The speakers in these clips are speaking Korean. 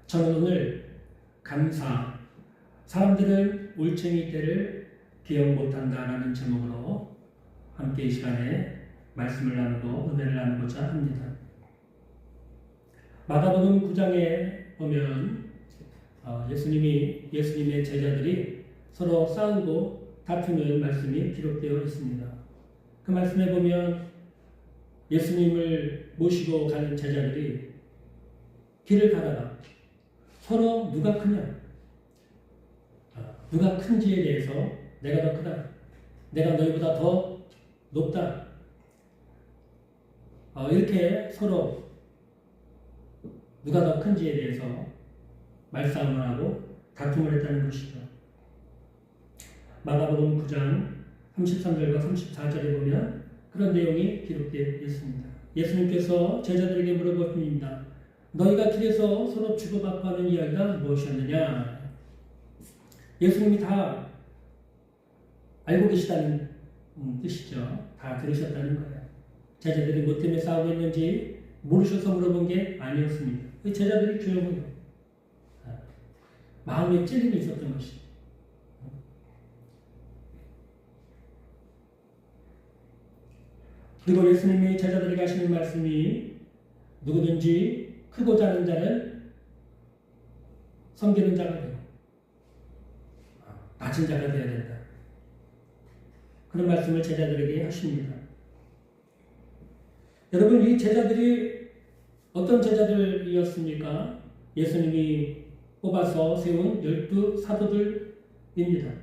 저는 오늘 감사, 사람들은 올챙이 때를 기억 못한다라는 제목으로 함께 이 시간에 말씀을 나누고 은혜를 나누고자 합니다. 마가복음 9장에 보면 예수님의 제자들이 서로 싸우고 다투는 말씀이 기록되어 있습니다. 그 말씀에 보면 예수님을 모시고 가는 제자들이 길을 가다가 서로 누가 크냐, 누가 큰지에 대해서 내가 더 크다, 내가 너희보다 더 높다, 이렇게 서로 누가 더 큰지에 대해서 말싸움을 하고 다툼을 했다는 것이죠. 마가복음 9장 33절과 34절에 보면 그런 내용이 기록되어 있습니다. 예수님께서 제자들에게 물어보십니다. 너희가 길에서 서로 주고받고 하는 이야기가 무엇이었느냐? 예수님이 다 알고 계시다는 뜻이죠. 다 들으셨다는 거예요. 제자들이 뭐 때문에 싸우고 있는지 모르셔서 물어본 게 아니었습니다. 제자들이 조용해요. 마음에 찔림이 있었던 것이죠. 그리고 예수님이 제자들에게 하시는 말씀이 누구든지 크고 작은 자는 섬기는 자가 되고 낮은 자가 되어야 된다. 그런 말씀을 제자들에게 하십니다. 여러분, 이 제자들이 어떤 제자들이었습니까? 예수님이 뽑아서 세운 12 사도들입니다.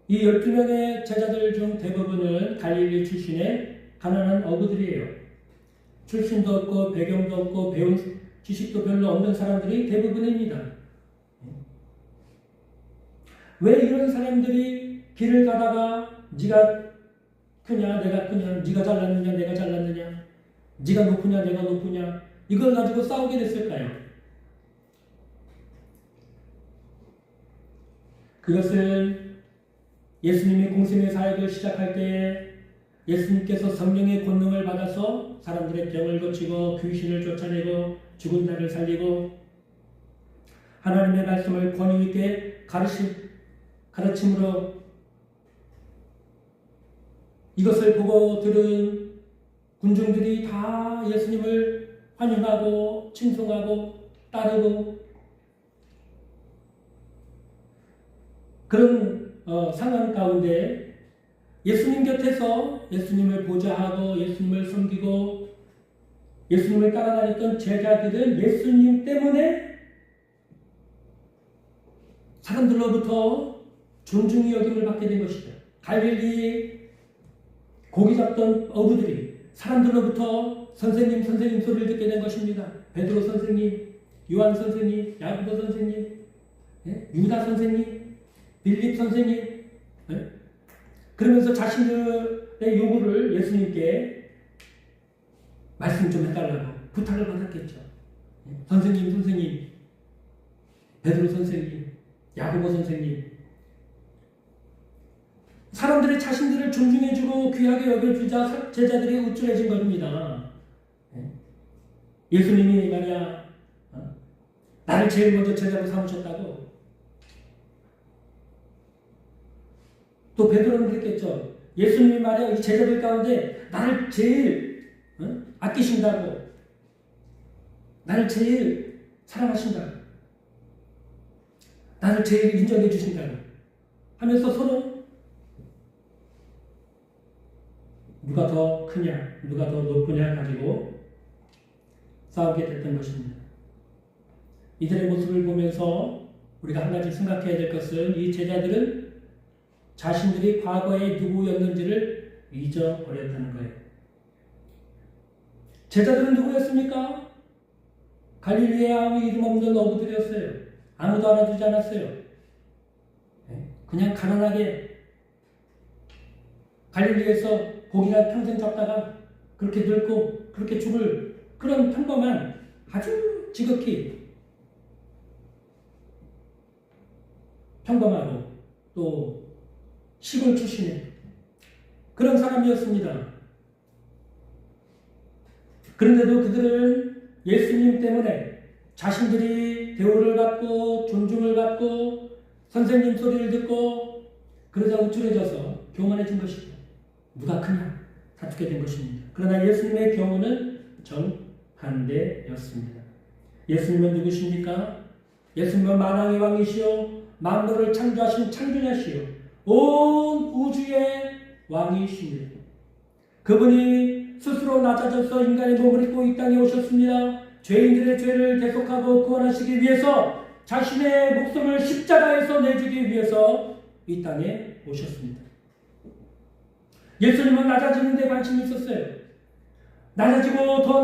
이 12명의 제자들 중 대부분은 갈릴리 출신의 가난한 어부들이에요. 출신도 없고 배경도 없고 배운 지식도 별로 없는 사람들이 대부분입니다. 왜 이런 사람들이 길을 가다가 네가 크냐 내가 크냐, 네가 잘났느냐 내가 잘났느냐, 네가 높으냐 내가 높으냐, 이걸 가지고 싸우게 됐을까요? 그것은 예수님이 공생의 사역을 시작할 때에 예수님께서 성령의 권능을 받아서 사람들의 병을 고치고 귀신을 쫓아내고 죽은 자를 살리고 하나님의 말씀을 권위 있게 가르침으로 이것을 보고 들은 군중들이 다 예수님을 환영하고 칭송하고 따르고 그런 상황 가운데 예수님 곁에서 예수님을 보좌하고 예수님을 섬기고 예수님을 따라다녔던 제자들은 예수님 때문에 사람들로부터 존중의 여김을 받게 된 것이죠. 갈릴리 고기 잡던 어부들이 사람들로부터 선생님 소리를 듣게 된 것입니다. 베드로 선생님, 요한 선생님, 야고보 선생님, 유다 선생님, 빌립 선생님, 그러면서 자신들의 요구를 예수님께 말씀 좀 해달라고 부탁을 받았겠죠. 선생님, 베드로 선생님, 야고보 선생님, 사람들의 자신들을 존중해주고 귀하게 여겨주자 제자들이 우쭐해진 겁니다. 예수님이 말이야 나를 제일 먼저 제자로 삼으셨다고. 또 베드로는 그랬겠죠. 예수님이 말이야 이 제자들 가운데 나를 제일 아끼신다고, 나를 제일 사랑하신다고, 나를 제일 인정해 주신다고 하면서 서로 누가 더 크냐, 누가 더 높으냐 가지고 싸우게 됐던 것입니다. 이들의 모습을 보면서 우리가 한 가지 생각해야 될 것은 이 제자들은 자신들이 과거에 누구였는지를 잊어버렸다는 거예요. 제자들은 누구였습니까? 갈릴리에 아무 이름 없는 어부들이었어요. 아무도 알아주지 않았어요. 그냥 가난하게 갈릴리에서 고기나 평생 잡다가 그렇게 늙고 그렇게 죽을 그런 평범한 아주 지극히 평범하고 또 시골 출신의 그런 사람이었습니다. 그런데도 그들은 예수님 때문에 자신들이 대우를 받고 존중을 받고 선생님 소리를 듣고 그러자 우쭐해져서 교만해진 것이죠. 누가 크냐 다투게 된 것입니다. 그러나 예수님의 경우는 정반대였습니다. 예수님은 누구십니까? 예수님은 만왕의 왕이시오 만물을 창조하신 창조자시오 온 우주의 왕이십니다. 그분이 스스로 낮아져서 인간의 몸을 입고 이 땅에 오셨습니다. 죄인들의 죄를 대속하고 구원하시기 위해서 자신의 목숨을 십자가에서 내주기 위해서 이 땅에 오셨습니다. 예수님은 낮아지는 데 관심이 있었어요. 낮아지고 더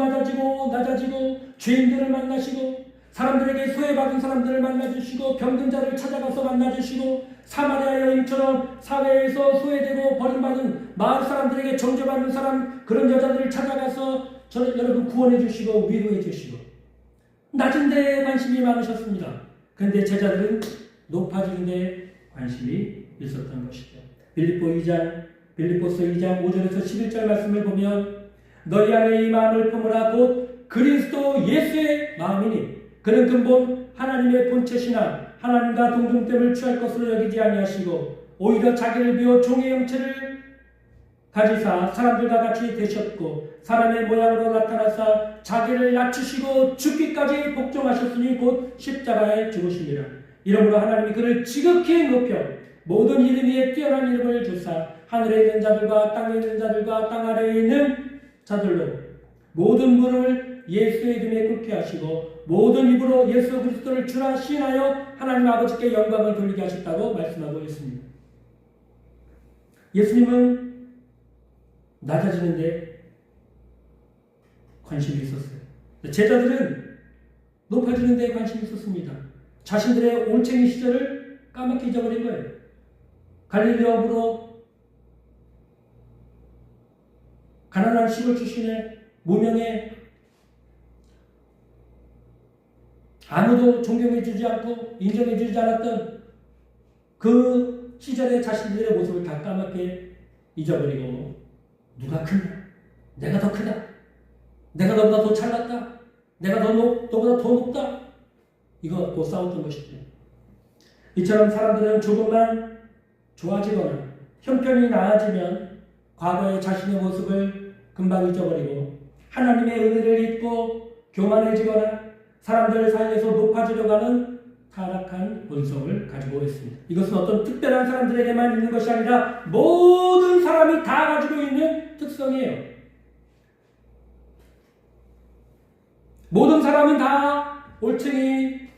낮아지고 죄인들을 만나시고 사람들에게 소외받은 사람들을 만나주시고 병든 자를 찾아가서 만나주시고 사마리아 여인처럼 사회에서 소외되고 버림받은 마을 사람들에게 정죄받는 사람 그런 여자들을 찾아가서 여러분 구원해 주시고 위로해 주시고 낮은 데에 관심이 많으셨습니다. 그런데 제자들은 높아지는 데 관심이 있었던 것이죠. 빌립보서 2장 5절에서 11절 말씀을 보면 너희 안에 이 마음을 품으라 곧 그리스도 예수의 마음이니 그는 근본 하나님의 본체시나 하나님과 동등됨을 취할 것으로 여기지 아니하시고 오히려 자기를 비워 종의 형체를 가지사 사람들과 같이 되셨고 사람의 모양으로 나타나사 자기를 낮추시고 죽기까지 복종하셨으니 곧 십자가에 죽으심이라. 이러므로 하나님이 그를 지극히 높여 모든 이름 위에 뛰어난 이름을 주사 하늘에 있는 자들과 땅에 있는 자들과 땅 아래에 있는 자들로 모든 무릎을 예수의 이름에 꿇게 하시고 모든 입으로 예수 그리스도를 주라 시인하여 하나님 아버지께 영광을 돌리게 하셨다고 말씀하고 있습니다. 예수님은 낮아지는데 관심이 있었어요. 제자들은 높아지는 데 관심이 있었습니다. 자신들의 올챙이 시절을 까맣게 잊어버린 거예요. 갈릴리업으로 가난한 시골 출신의 무명의 아무도 존경해주지 않고 인정해주지 않았던 그 시절의 자신들의 모습을 다 까맣게 잊어버리고 누가 크냐? 내가 더 크다. 내가 너보다 더 잘났다. 내가 너보다 더 높다. 이거 갖고 싸웠던 것이죠. 이처럼 사람들은 조금만 좋아지거나 형편이 나아지면 과거의 자신의 모습을 금방 잊어버리고 하나님의 은혜를 잊고 교만해지거나 사람들 사이에서 높아지려고 하는 타락한 본성을 가지고 있습니다. 이것은 어떤 특별한 사람들에게만 있는 것이 아니라 모든 사람이 다 가지고 있는 특성이에요. 모든 사람은 다 올챙이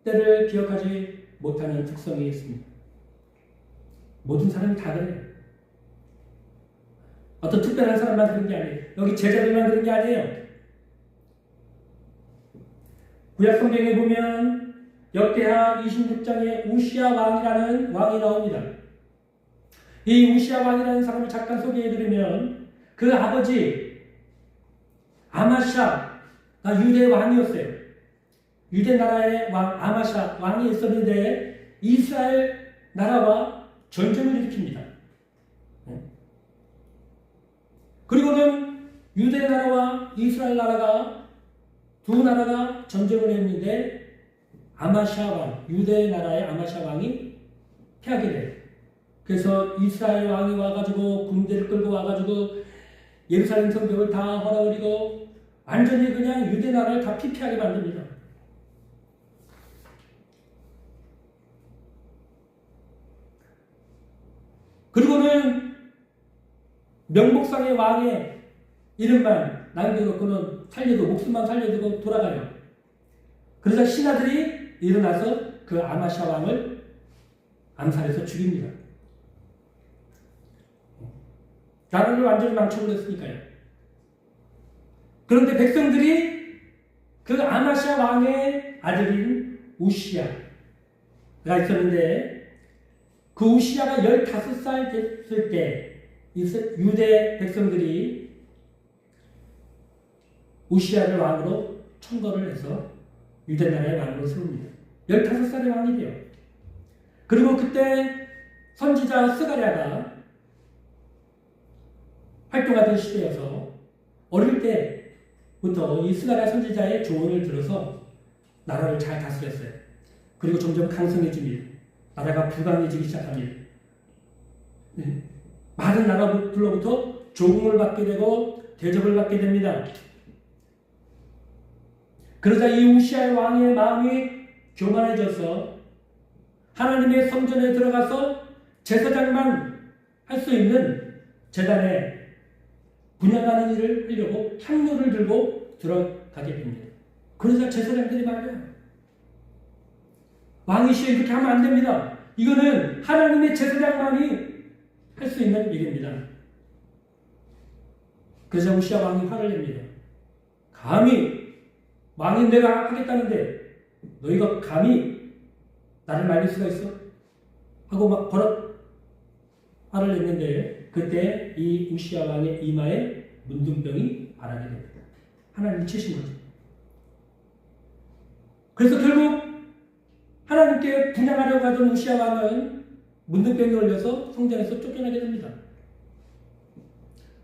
때를 기억하지 못하는 특성이 있습니다. 모든 사람이 다 그래요. 어떤 특별한 사람만 그런 게 아니에요. 여기 제자들만 그런 게 아니에요. 구약 성경에 보면 역대하 26장에 우시야 왕이라는 왕이 나옵니다. 이 우시야 왕이라는 사람을 잠깐 소개해드리면 그 아버지 아마샤가 유대 왕이었어요. 유대 나라의 왕 아마샤 왕이 있었는데 이스라엘 나라와 전쟁을 일으킵니다. 그리고는 유대 나라와 이스라엘 나라가 두 나라가 전쟁을 했는데 아마샤 왕, 유대 나라의 아마샤 왕이 패하게 돼요. 그래서 이스라엘 왕이 와가지고 군대를 끌고 와가지고 예루살렘 성벽을 다 헐어버리고 완전히 그냥 유대 나라를 다 피폐하게 만듭니다. 그리고는 명복상의 왕의 이름만 남겨놓고는 목숨만 살려두고 돌아가요. 그러자 신하들이 일어나서 그 아마샤 왕을 암살해서 죽입니다. 나라를 완전히 망쳐버렸으니까요. 그런데 백성들이 그 아마샤 왕의 아들인 우시야가 있었는데 그 우시야가 15살 됐을 때 유대 백성들이 우시야를 왕으로 천거를 해서 유대 나라의 왕으로 세웁니다. 15살의 왕이 돼요. 그리고 그때 선지자 스가랴가 활동하던 시대여서 어릴 때부터 이 스가랴 선지자의 조언을 들어서 나라를 잘 다스렸어요. 그리고 점점 강성해집니다. 나라가 부강해지기 시작합니다. 네. 많은 나라들로부터 조공을 받게 되고 대접을 받게 됩니다. 그러자 이 우시아의 왕의 마음이 교만해져서 하나님의 성전에 들어가서 제사장만 할 수 있는 제단에 분양하는 일을 하려고 향로를 들고 들어가게 됩니다. 그러자 제사장들이 말해요. 왕이시여 이렇게 하면 안 됩니다. 이거는 하나님의 제사장만이 할 수 있는 일입니다. 그래서 우시아 왕이 화를 냅니다. 감히 왕이 내가 하겠다는데 너희가 감히 나를 말릴 수가 있어? 하고 막 버럭 화를 냈는데 그때 이 우시아 왕의 이마에 문둥병이 발하게 됩니다. 하나님이 치신 거죠. 그래서 결국 하나님께 분양하려고 하던 우시아 왕은 문둥병이 걸려서 성전에서 쫓겨나게 됩니다.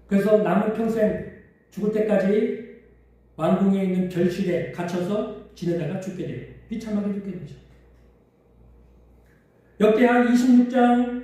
그래서 남은 평생 죽을 때까지 왕궁에 있는 별실에 갇혀서 지내다가 죽게 돼요. 비참하게 죽게 되죠. 역대하 26장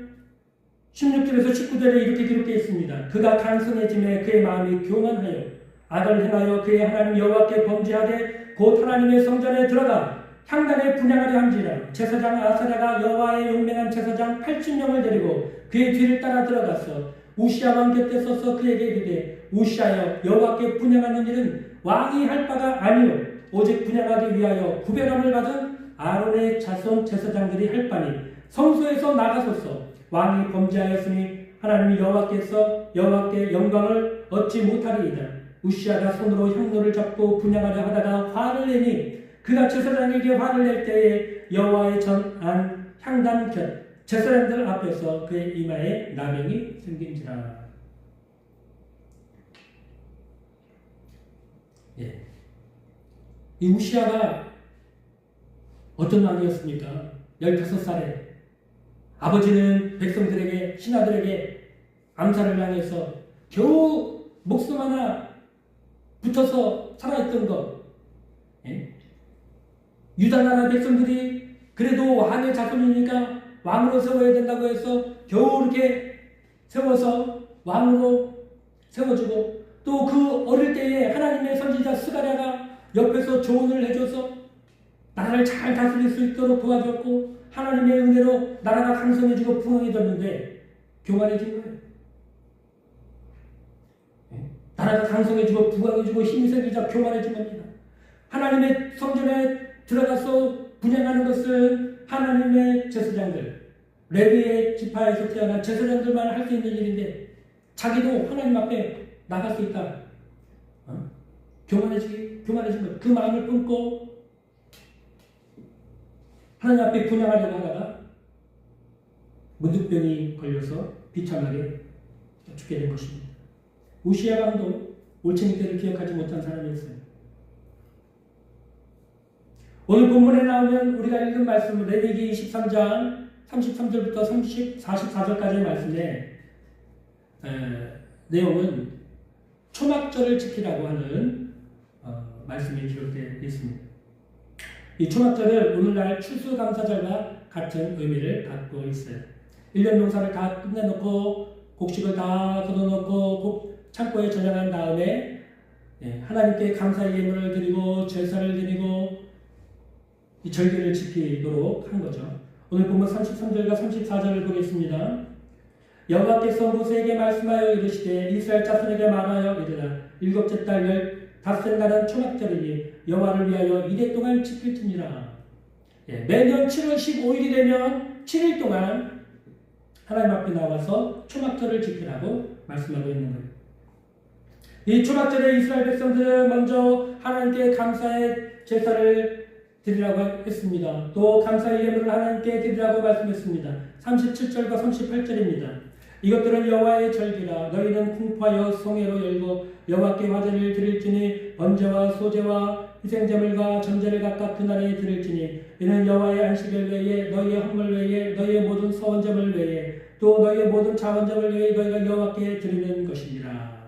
16절에서 19절에 이렇게 기록되어 있습니다. 그가 강성해짐에 그의 마음이 교만하여 악을 행하여 그의 하나님 여호와께 범죄하되 곧 하나님의 성전에 들어가 향단에 분향하려 한지라. 제사장 아사랴가 여호와의 용맹한 제사장 80명을 데리고 그의 뒤를 따라 들어갔어. 우시아 왕 곁에 서서 그에게 이르되 우시아여 여호와께 분향하는 일은 왕이 할 바가 아니요 오직 분향하기 위하여 구별함을 받은 아론의 자손 제사장들이 할 바니 성소에서 나가소서. 왕이 범죄하였으니 하나님이 여호와께 영광을 얻지 못하리이다. 우시아가 손으로 향로를 잡고 분향하려 하다가 화를 내니 그가 제사장에게 화를 낼 때에 여호와의 전안 향단 곁 제사장들 앞에서 그의 이마에 나병이 생긴지라. 예. 이 우시아가 어떤 왕이었습니까? 15살에 아버지는 백성들에게 신하들에게 암살을 당해서 겨우 목숨 하나 붙어서 살아있던 것. 예? 유다 나라 백성들이 그래도 왕의 자손이니까 왕으로 세워야 된다고 해서 겨우 이렇게 세워서 왕으로 세워주고 또 그 어릴 때에 하나님의 선지자 스가랴가 옆에서 조언을 해줘서 나라를 잘 다스릴 수 있도록 도와줬고 하나님의 은혜로 나라가 강성해지고 부흥해졌는데 교만해진 거예요. 나라가 강성해지고 부강해지고 힘이 생기자 교만해진 겁니다. 하나님의 성전에 들어가서 분양하는 것은 하나님의 제사장들, 레위의 지파에서 태어난 제사장들만 할 수 있는 일인데 자기도 하나님 앞에 나갈 수 있다. 교만해진 거예요. 그 마음을 품고 하나님 앞에 분양하려고 하다가 문둥병이 걸려서 비참하게 죽게 된 것입니다. 우시아 왕도 올챙이 때를 기억하지 못한 사람이었어요. 오늘 본문에 나오면 우리가 읽은 말씀은 레위기 23장 33절부터 44절까지의 말씀에 내용은 초막절을 지키라고 하는 말씀이 기록되어 있습니다. 이 초막절은 오늘날 추수감사절과 같은 의미를 갖고 있어요. 1년 농사를 다 끝내놓고 곡식을 다 걷어놓고 창고에 저장한 다음에 하나님께 감사의 예물을 드리고 제사를 드리고 이 절기를 지키도록 한 거죠. 오늘 본문 33절과 34절을 보겠습니다. 여호와께서 모세에게 말씀하여 이르시되 이스라엘 자손에게 말하여 이르라. 일곱째 달 15째 날은 초막절이니 여호와를 위하여 이래 동안 지킬지니라. 매년 7월 15일이 되면 7일 동안 하나님 앞에 나와서 초막절을 지키라고 말씀하고 있는 거예요. 이 초막절에 이스라엘 백성들은 먼저 하나님께 감사의 제사를 드리라고 했습니다. 또 감사의 예물을 하나님께 드리라고 말씀했습니다. 37절과 38절입니다. 이것들은 여호와의 절기라. 너희는 공포하여 성회로 열고 여호와께 화제를 드릴지니 번제와 소제와 희생제물과 전제를 각각 그날에 드릴지니 이는 여호와의 안식일 외에 너희의 헌물 외에 너희의 모든 서원제물 외에 또 너희의 모든 자원제물 외에 너희가 여호와께 드리는 것이니라.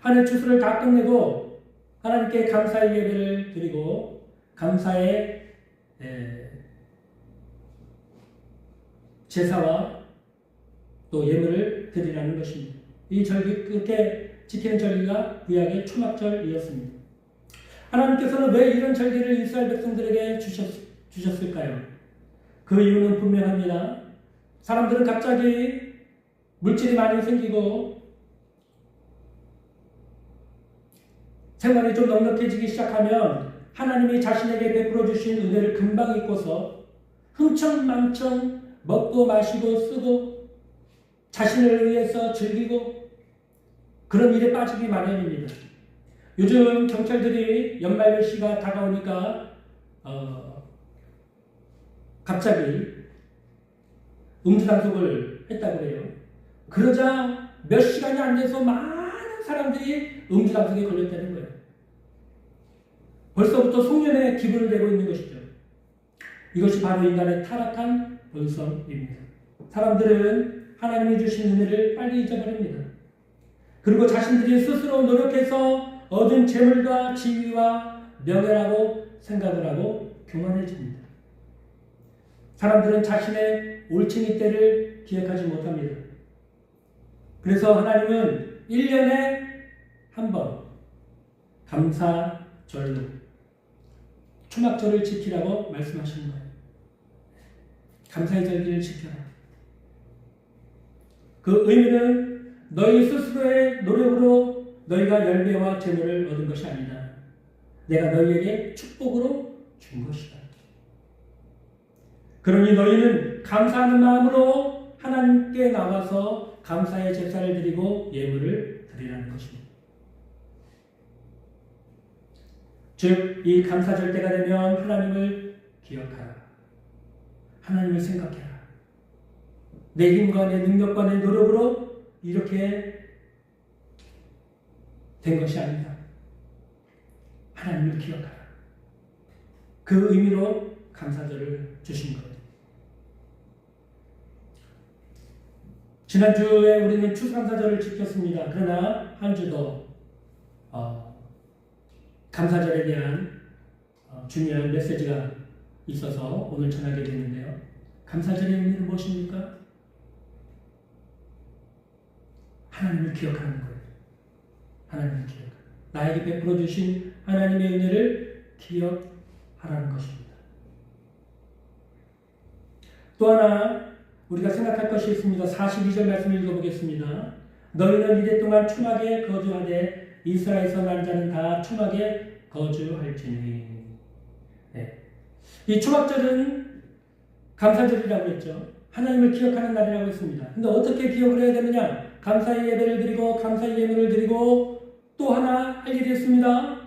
한 해 추수를 다 끝내고 하나님께 감사의 예배를 드리고 감사의 제사와 또 예물을 드리라는 것입니다. 이 절기 그렇게 지키는 절기가 구약의 초막절이었습니다. 하나님께서는 왜 이런 절기를 이스라엘 백성들에게 주셨을까요? 그 이유는 분명합니다. 사람들은 갑자기 물질이 많이 생기고 생활이 좀 넉넉해지기 시작하면 하나님이 자신에게 베풀어 주신 은혜를 금방 잊고서 흥청망청 먹고 마시고 쓰고 자신을 위해서 즐기고 그런 일에 빠지기 마련입니다. 요즘 경찰들이 연말연시가 다가오니까 갑자기 음주단속을 했다고 해요. 그러자 몇 시간이 안 돼서 많은 사람들이 음주단속에 걸렸다는 거예요. 벌써부터 송년회 기분을 내고 있는 것이죠. 이것이 바로 인간의 타락한 본성입니다. 사람들은 하나님이 주신 은혜를 빨리 잊어버립니다. 그리고 자신들이 스스로 노력해서 얻은 재물과 지위와 명예라고 생각을 하고 교만해집니다. 사람들은 자신의 올챙이 때를 기억하지 못합니다. 그래서 하나님은 1년에 한 번 감사절로 초막절을 지키라고 말씀하시는 거예요. 감사의 절기를 지켜라. 그 의미는 너희 스스로의 노력으로 너희가 열매와 재물을 얻은 것이 아니다. 내가 너희에게 축복으로 준 것이다. 그러니 너희는 감사하는 마음으로 하나님께 나와서 감사의 제사를 드리고 예물을 드리라는 것입니다. 즉, 이 감사절 때가 되면 하나님을 기억하라. 하나님을 생각해라. 내 힘과 내 능력과 내 노력으로 이렇게 된 것이 아니다. 하나님을 기억하라. 그 의미로 감사절을 주신 거예요. 지난주에 우리는 추수감사절을 지켰습니다. 그러나 한 주 더 감사절에 대한 중요한 메시지가 있어서 오늘 전하게 되는데요. 감사절의 의미는 무엇입니까? 하나님을 기억하는 거예요. 하나님을 기억하는 거예요. 나에게 베풀어 주신 하나님의 은혜를 기억하라는 것입니다. 또 하나 우리가 생각할 것이 있습니다. 42절 말씀을 읽어보겠습니다. 너희는 이래 동안 초막에 거주하되 이스라엘에서 난 자는 다 초막에 거주할지니. 네. 이 초막절은 감사절이라고 했죠. 하나님을 기억하는 날이라고 했습니다. 근데 어떻게 기억을 해야 되느냐? 감사의 예배를 드리고 감사의 예물을 드리고 또 하나 할 일이 있습니다.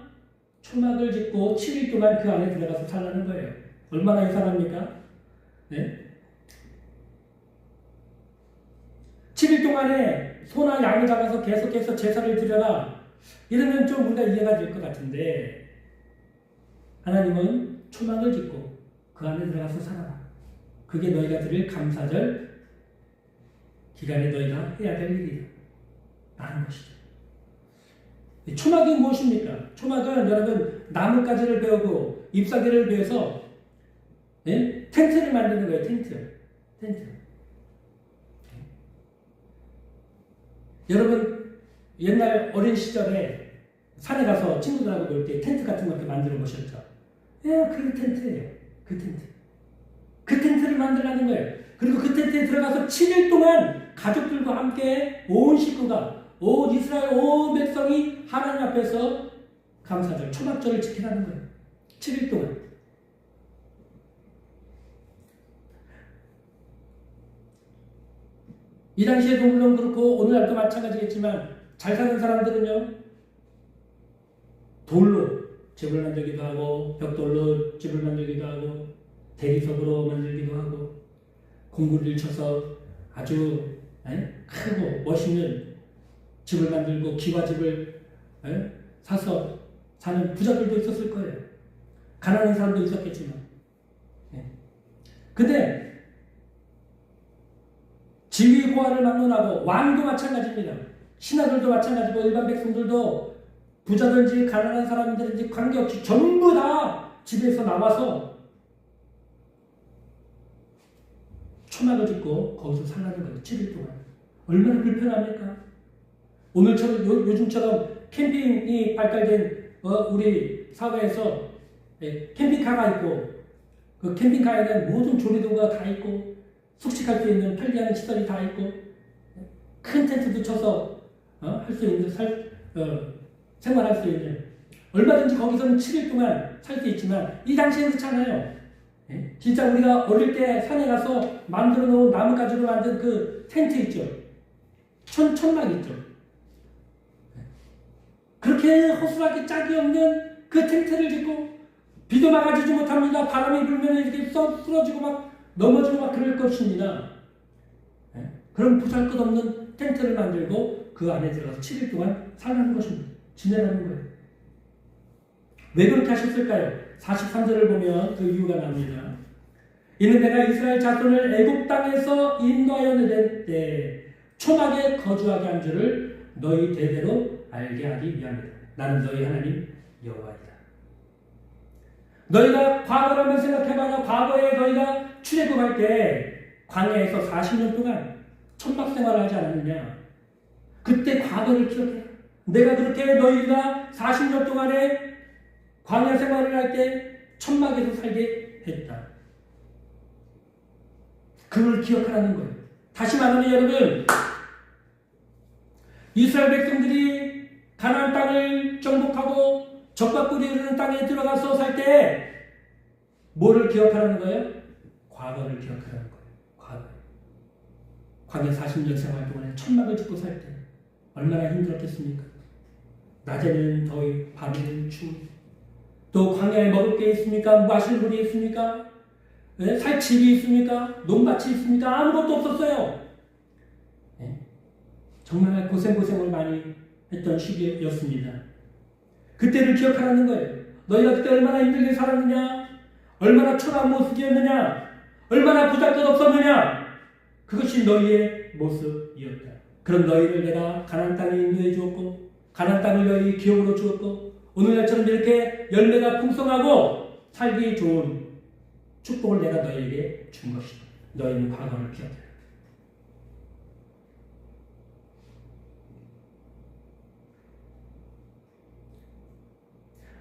초막을 짓고 7일 동안 그 안에 들어가서 살라는 거예요. 얼마나 이상합니까? 네? 7일 동안에 소나 양을 잡아서 계속해서 제사를 드려라. 이러면 좀 우리가 이해가 될 것 같은데 하나님은 초막을 짓고 그 안에 들어가서 살아라. 그게 너희가 드릴 감사절 기간에 너희가 해야 될 일이다. 라는 것이죠. 초막이 무엇입니까? 초막은 여러분 나뭇가지를 베우고 잎사귀를 베어서 텐트를 만드는 거예요. 텐트. 여러분 옛날 어린 시절에 산에 가서 친구들하고 놀 때 텐트 같은 거 이렇게 만들어 보셨죠? 그 텐트예요. 그 텐트를 만들라는 거예요. 그리고 그 텐트에 들어가서 7일 동안 가족들과 함께 온 식구가 온 이스라엘 온 백성이 하나님 앞에서 감사절, 초막절을 지키라는 거예요. 7일 동안. 이 당시에도 물론 그렇고 오늘날도 마찬가지겠지만 잘 사는 사람들은요 돌로 집을 만들기도 하고 벽돌로 집을 만들기도 하고 대리석으로 만들기도 하고 공구리를 쳐서 아주 크고 멋있는 집을 만들고 기와집을 사서 사는 부자들도 있었을 거예요. 가난한 사람도 있었겠지만. 근데 지위고하를 막론하고 왕도 마찬가지입니다. 신하들도 마찬가지고 일반 백성들도 부자든지 가난한 사람들인지 관계없이 전부 다 집에서 나와서 초막을 짓고 거기서 살라는 거예요. 7일 동안. 얼마나 불편합니까? 오늘처럼 요즘처럼 캠핑이 발달된 우리 사회에서 캠핑카가 있고 그 캠핑카에는 모든 조리도구가 다 있고 숙식할 수 있는 편리한 시설이 다 있고 큰 텐트도 쳐서 할 수 있는 생활할 수 있는 얼마든지 거기서는 7일 동안 살 수 있지만 이 당시에 그렇잖아요. 진짜 우리가 어릴 때 산에 가서 만들어 놓은 나뭇가지로 만든 그 텐트 있죠. 천막 있죠. 그렇게 허술하게 짝이 없는 그 텐트를 짓고 비도 막아주지 못합니다. 바람이 불면 이렇게 쓰러지고 막 넘어지고 막 그럴 것입니다. 그런 보잘것없는 텐트를 만들고 그 안에 들어가서 7일 동안 살라는 것입니다. 지내라는 거예요. 왜 그렇게 하셨을까요? 43절을 보면 그 이유가 나옵니다. 이는 내가 이스라엘 자손을 애굽 땅에서 인도하여 내던 때 초막에 거주하게 한 줄을 너희 대대로 알게 하기 위함이다. 나는 너희 하나님 여호와이다. 너희가 과거를 한번 생각해봐라. 과거에 너희가 출애굽할 때 광야에서 40년 동안 천막 생활을 하지 않았느냐. 그때 과거를 기억해. 내가 그렇게 너희가 40년 동안에 광야 생활을 할 때 천막에서 살게 했다. 그걸 기억하라는 거예요. 다시 말하면 여러분, 이스라엘 백성들이 가나안 땅을 정복하고 적과 꿀이 흐르는 땅에 들어가서 살 때 뭐를 기억하라는 거예요? 과거를 기억하라는 거예요. 과거. 광야 40년 생활 동안에 천막을 짓고 살 때 얼마나 힘들었겠습니까? 낮에는 더위, 밤에는 추위. 또 광야에 먹을 게 있습니까? 마실 물이 있습니까? 살 집이 있습니까? 논밭이 있습니까? 아무것도 없었어요. 정말 고생을 많이 했던 시기였습니다. 그때를 기억하라는 거예요. 너희가 그때 얼마나 힘들게 살았느냐? 얼마나 초라한 모습이었느냐? 얼마나 보잘것없었느냐? 그것이 너희의 모습이었다. 그런 너희를 내가 가나안 땅에 인도해 주었고 가나안 땅을 너희 기업으로 주었고 오늘날처럼 이렇게 열매가 풍성하고 살기 좋은 축복을 내가 너희에게 준 것이다. 너희는 과거를 기억해라.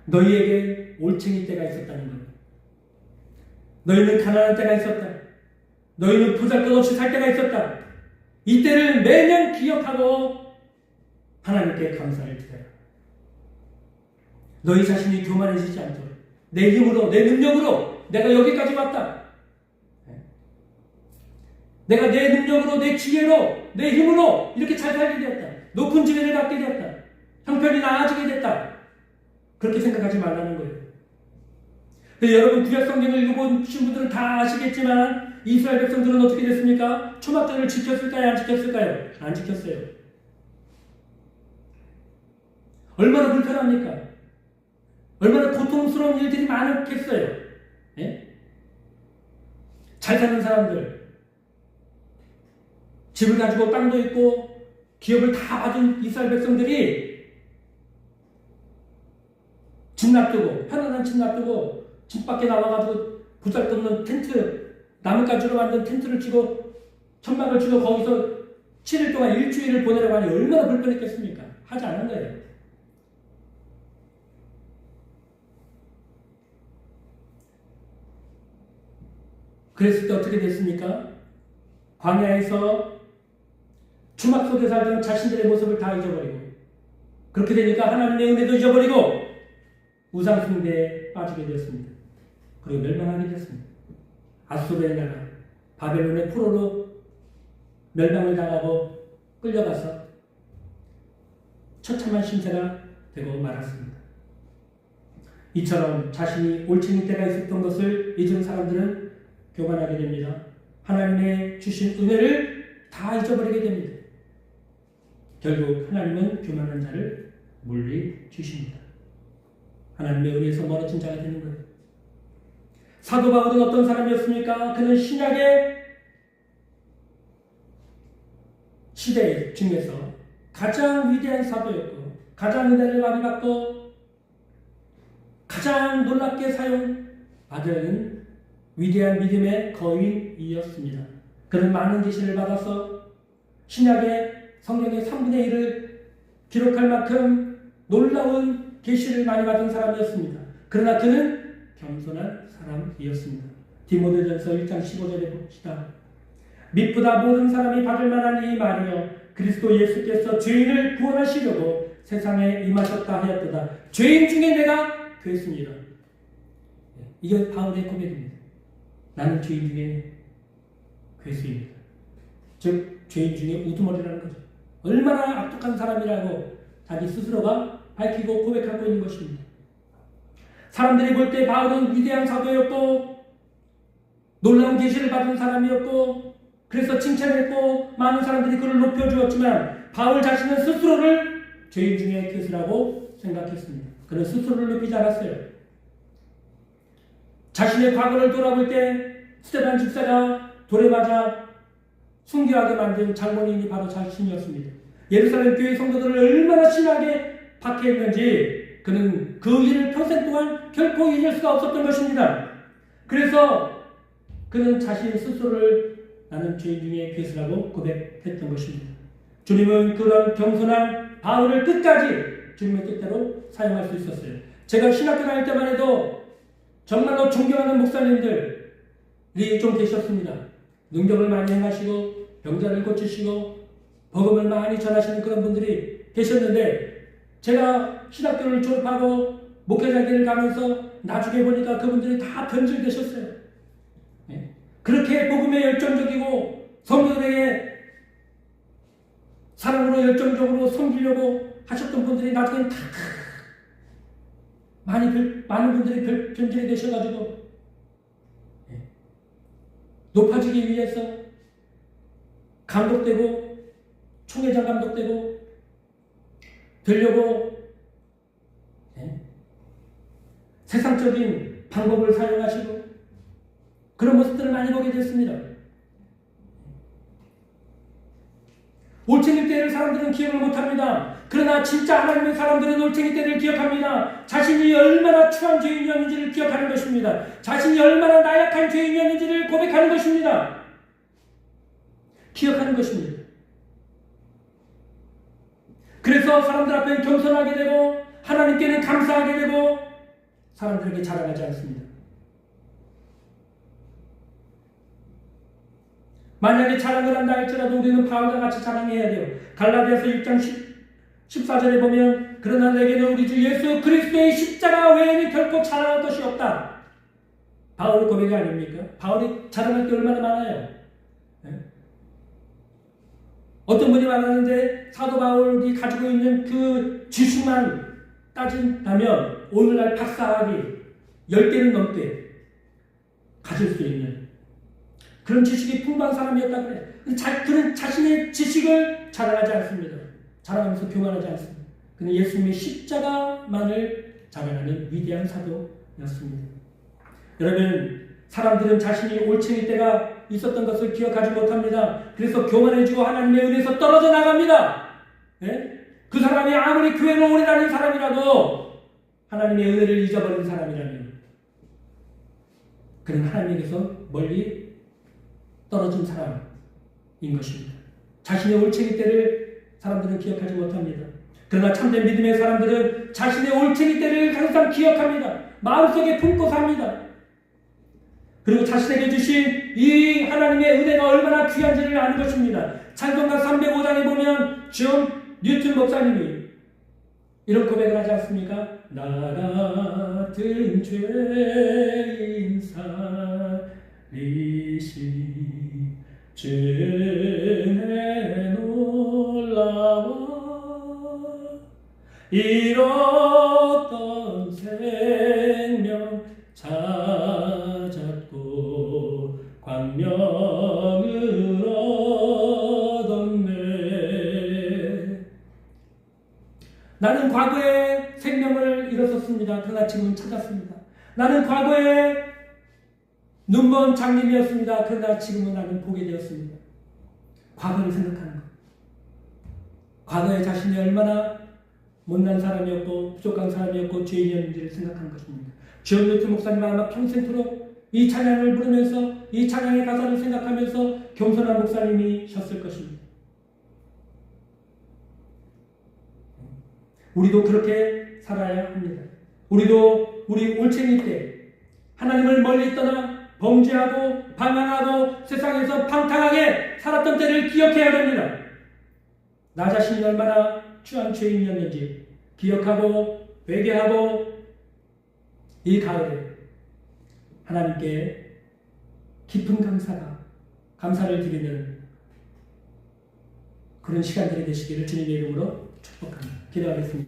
너희에게 올챙이 때가 있었다는 거예요. 너희는 가난한 때가 있었다. 너희는 보잘것없이 살 때가 있었다. 이때를 매년 기억하고 하나님께 감사를 드려라. 너희 자신이 교만해지지 않도록 내 힘으로 내 능력으로 내가 여기까지 왔다. 내가 내 능력으로 내 지혜로 내 힘으로 이렇게 잘 살게 되었다. 높은 지위를 갖게 되었다. 형편이 나아지게 됐다. 그렇게 생각하지 말라는 거예요. 여러분 구약 성경을 읽어보신 분들은 다 아시겠지만 이스라엘 백성들은 어떻게 됐습니까? 초막절을 지켰을까요? 안 지켰을까요? 안 지켰어요. 얼마나 불편합니까? 얼마나 고통스러운 일들이 많겠어요. 잘 사는 사람들, 집을 가지고 땅도 있고 기업을 다 받은 이스라엘 백성들이 집 놔두고 편안한 집 놔두고 집 밖에 나와가지고 보잘것없는 텐트, 나뭇가지로 만든 텐트를 치고 천막을 치고 거기서 7일 동안 일주일을 보내라고 하니 얼마나 불편했겠습니까? 하지 않은 거예요. 그랬을 때 어떻게 됐습니까? 광야에서 주막 속에 살던 자신들의 모습을 다 잊어버리고 그렇게 되니까 하나님의 은혜도 잊어버리고 우상 숭배에 빠지게 되었습니다. 그리고 멸망하게 되었습니다. 아수르의 나라 바벨론의 포로로 멸망을 당하고 끌려가서 처참한 신세가 되고 말았습니다. 이처럼 자신이 올챙이 때가 있었던 것을 잊은 사람들은 교만하게 됩니다. 하나님의 주신 은혜를 다 잊어버리게 됩니다. 결국 하나님은 교만한 자를 물리주십니다. 하나님의 은혜에서 멀어진 자가 되는 거예요. 사도 바울은 어떤 사람이었습니까? 그는 신약의 시대 중에서 가장 위대한 사도였고 가장 은혜를 많이 받고 가장 놀랍게 사용받은 위대한 믿음의 거인이었습니다. 그는 많은 계시를 받아서 신약의 성경의 3분의 1을 기록할 만큼 놀라운 계시를 많이 받은 사람이었습니다. 그러나 그는 겸손한 사람이었습니다. 디모데전서 1장 15절에 봅시다. 믿보다 모든 사람이 받을 만한 이 말이여 그리스도 예수께서 죄인을 구원하시려고 세상에 임하셨다 하였도다. 죄인 중에 내가 됐습니다. 이게 바울의 고백입니다. 나는 죄인 중에 괴수입니다. 즉 죄인 중에 우두머리라는 거죠. 얼마나 악독한 사람이라고 자기 스스로가 밝히고 고백하고 있는 것입니다. 사람들이 볼 때 바울은 위대한 사도였고 놀라운 계시를 받은 사람이었고 그래서 칭찬했고 많은 사람들이 그를 높여주었지만 바울 자신은 스스로를 죄인 중에 괴수라고 생각했습니다. 그는 스스로를 높이지 않았어요. 자신의 과거를 돌아볼 때 스데반 집사가 돌에 맞아 순교하게 만든 장본인이 바로 자신이었습니다. 예루살렘 교회 성도들을 얼마나 심하게 박해했는지 그는 그 일을 평생 동안 결코 잊을 수가 없었던 것입니다. 그래서 그는 자신 스스로를 나는 죄인 중에 괴수라고 고백했던 것입니다. 주님은 그런 겸손한 바울을 끝까지 주님의 뜻대로 사용할 수 있었어요. 제가 신학교 다닐 때만 해도 정말로 존경하는 목사님들이 좀 계셨습니다. 능력을 많이 행하시고 병자를 고치시고 복음을 많이 전하시는 그런 분들이 계셨는데 제가 신학교를 졸업하고 목회자 길을 가면서 나중에 보니까 그분들이 다 변질되셨어요. 네? 그렇게 복음에 열정적이고 성도들에게 사랑으로 열정적으로 섬기려고 하셨던 분들이 나중에 다 많은 분들이 변질이 되셔가지고 높아지기 위해서 감독되고 총회장 감독되고 되려고 세상적인 방법을 사용하시고 그런 모습들을 많이 보게 됐습니다. 올챙이 때를 사람들은 기억을 못합니다. 그러나 진짜 하나님의 사람들은 올챙이 때를 기억합니다. 자신이 얼마나 추한 죄인이었는지를 기억하는 것입니다. 자신이 얼마나 나약한 죄인이었는지를 고백하는 것입니다. 기억하는 것입니다. 그래서 사람들 앞에 겸손하게 되고 하나님께는 감사하게 되고 사람들에게 자랑하지 않습니다. 만약에 자랑을 한다 할지라도 우리는 바울과 같이 자랑해야 돼요. 갈라디아서 1장 14절에 보면 그러나 내게는 우리 주 예수 그리스도의 십자가 외에는 결코 자랑할 것이 없다. 바울의 고백이 아닙니까? 바울이 자랑할 게 얼마나 많아요. 어떤 분이 말하는데 사도 바울이 가지고 있는 그 지식만 따진다면 오늘날 박사학위 10개는 넘게 가질 수 있는 그런 지식이 풍부한 사람이었다 그래요. 그는 자신의 지식을 자랑하지 않습니다. 자랑하면서 교만하지 않습니다. 그는 예수님의 십자가만을 자랑하는 위대한 사도였습니다. 여러분, 사람들은 자신이 올챙이 때가 있었던 것을 기억하지 못합니다. 그래서 교만해지고 하나님의 은혜에서 떨어져 나갑니다. 네? 그 사람이 아무리 교회를 오래 다닌 사람이라도 하나님의 은혜를 잊어버린 사람이라면 그는 하나님에게서 멀리 떨어진 사람인 것입니다. 자신의 올챙이 때를 사람들은 기억하지 못합니다. 그러나 참된 믿음의 사람들은 자신의 올챙이 때를 항상 기억합니다. 마음속에 품고 삽니다. 그리고 자신에게 주신 이 하나님의 은혜가 얼마나 귀한지를 아는 것입니다. 찬송가 305장에 보면 존 뉴튼 목사님이 이런 고백을 하지 않습니까? 나 같은 죄인 살리시 주의 놀라워 잃었던 생명 찾았고 광명을 얻었네. 나는 과거에 생명을 잃었었습니다. 그러나 지금은 찾았습니다. 나는 과거에 눈먼 장님이었습니다. 그러나 지금은 나는 보게 되었습니다. 과거를 생각하는 것. 과거에 자신이 얼마나 못난 사람이었고 부족한 사람이었고 죄인이었는지를 생각한 것입니다. 존 루트 목사님은 아마 평생토록 이 찬양을 부르면서 이 찬양의 가사를 생각하면서 겸손한 목사님이셨을 것입니다. 우리도 그렇게 살아야 합니다. 우리도 우리 올챙이 때 하나님을 멀리 떠나 범죄하고 방황하고 세상에서 방탕하게 살았던 때를 기억해야 됩니다. 나 자신이 얼마나 추한 죄인이었는지 기억하고 회개하고 이 가을에 하나님께 깊은 감사를 드리는 그런 시간들이 되시기를 주님의 이름으로 축복합니다. 기도하겠습니다.